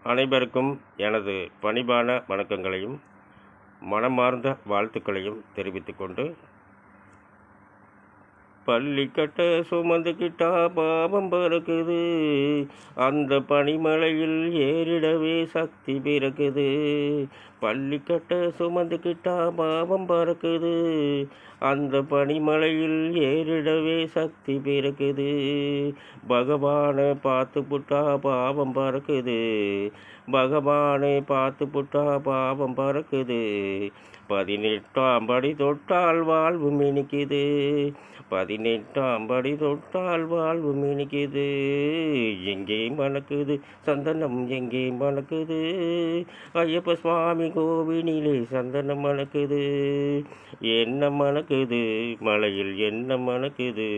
அனைவருக்கும் எனது பணிவான வணக்கங்களையும் மனமார்ந்த வாழ்த்துக்களையும் தெரிவித்துக் கொண்டு, பள்ளிக்கட்ட சுமந்துக்கிட்டா பாவம் பறக்குது, அந்த பனிமலையில் ஏறிடவே சக்தி பிறக்குது. பள்ளிக்கட்ட சுமந்துக்கிட்டா பாவம் பறக்குது, அந்த பனிமலையில் ஏறிடவே சக்தி பிறக்குது. பகவானை பார்த்து புட்டா பாவம் பறக்குது, பகவானை பார்த்து புட்டா பாவம் பறக்குது. 18ஆம் படி தொட்டால் வாழ்வு மினிக்குது, 18ஆம் படி தொட்டால் வாழ்வு மினிக்குது. எங்கே மணக்குது சந்தனம், எங்கே மணக்குது, ஐயப்ப சுவாமி கோவிலிலே சந்தனம் மணக்குது. என்ன மணக்குது மலையில், என்ன மணக்குது,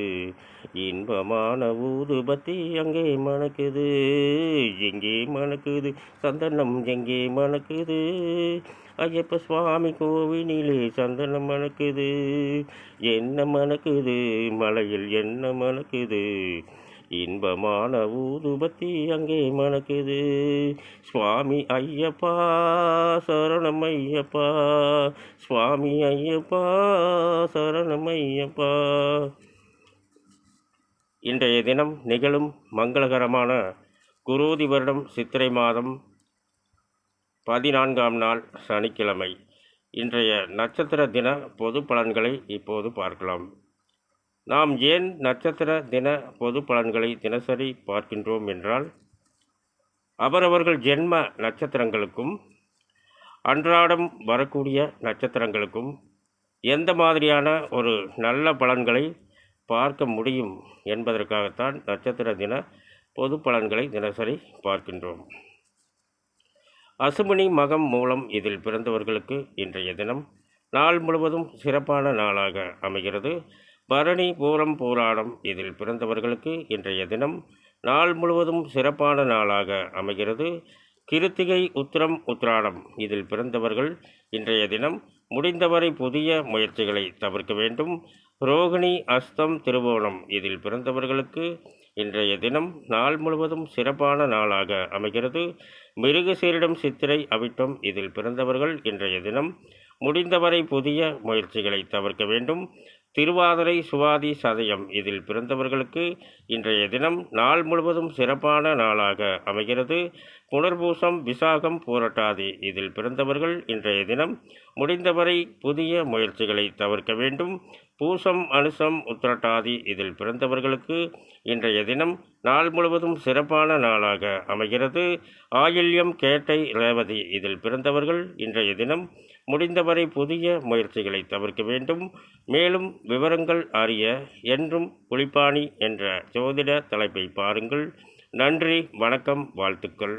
இன்பமான ஊதுபத்தி அங்கே மணக்குது. எங்கே மணக்குது சந்தனம், எங்கே மணக்குது, ஐயப்ப சுவாமி கோவிலிலே சந்தனம் மணக்குது. என்ன மணக்குது மலையில், என்ன மணக்குது, இன்பமான ஊதுபத்தி அங்கே மணக்குது. சுவாமி ஐயப்பா சரணம் ஐயப்பா, சுவாமி ஐயப்பா சரணம் ஐயப்பா. இன்றைய தினம் நிகழும் மங்களகரமான குரோதி வருடம் சித்திரை மாதம் 14ஆம் நாள் சனிக்கிழமை. இன்றைய நட்சத்திர தின பொது பலன்களை இப்போது பார்க்கலாம். நாம் ஏன் நட்சத்திர தின பொது பலன்களை தினசரி பார்க்கின்றோம் என்றால், அவரவர்கள் ஜென்ம நட்சத்திரங்களுக்கும் அன்றாடம் வரக்கூடிய நட்சத்திரங்களுக்கும் எந்த மாதிரியான ஒரு நல்ல பலன்களை பார்க்க முடியும் என்பதற்காகத்தான் நட்சத்திர தின பொது பலன்களை தினசரி பார்க்கின்றோம். அசுவினி மகம் மூலம் இதில் பிறந்தவர்களுக்கு இன்றைய தினம் நாள் முழுவதும் சிறப்பான நாளாக அமைகிறது. பரணி பூரம் பூராடம் இதில் பிறந்தவர்களுக்கு இன்றைய தினம் நாள் முழுவதும் சிறப்பான நாளாக அமைகிறது. கிருத்திகை உத்திரம் உத்திராடம் இதில் பிறந்தவர்கள் இன்றைய தினம் முடிந்தவரை புதிய முயற்சிகளை தவிர்க்க வேண்டும். ரோகிணி அஸ்தம் திருவோணம் இதில் பிறந்தவர்களுக்கு இன்றைய தினம் நாள் முழுவதும் சிறப்பான நாளாக அமைகிறது. மிருகசீரிடம் சித்திரை அவிட்டம் இதில் பிறந்தவர்கள் இன்றைய தினம் முடிந்தவரை புதிய முயற்சிகளை தவிர்க்க வேண்டும். திருவாதிரை சுவாதி சதயம் இதில் பிறந்தவர்களுக்கு இன்றைய தினம் நாள் முழுவதும் சிறப்பான நாளாக அமைகிறது. புனர்பூசம் விசாகம் பூரட்டாதி இதில் பிறந்தவர்கள் இன்றைய தினம் முடிந்தவரை புதிய முயற்சிகளை தவிர்க்க வேண்டும். பூசம் அனுசம் உத்திரட்டாதி இதில் பிறந்தவர்களுக்கு இன்றைய தினம் நாள் முழுவதும் சிறப்பான நாளாக அமைகிறது. ஆயில்யம் கேட்டை ரேவதி இதில் பிறந்தவர்கள் இன்றைய தினம் முடிந்தவரை புதிய முயற்சிகளை தவிர்க்க வேண்டும். மேலும் விவரங்கள் அறிய என்றும் புலிப்பாணி என்ற ஜோதிட தலைப்பை பாருங்கள். நன்றி, வணக்கம், வாழ்த்துக்கள்.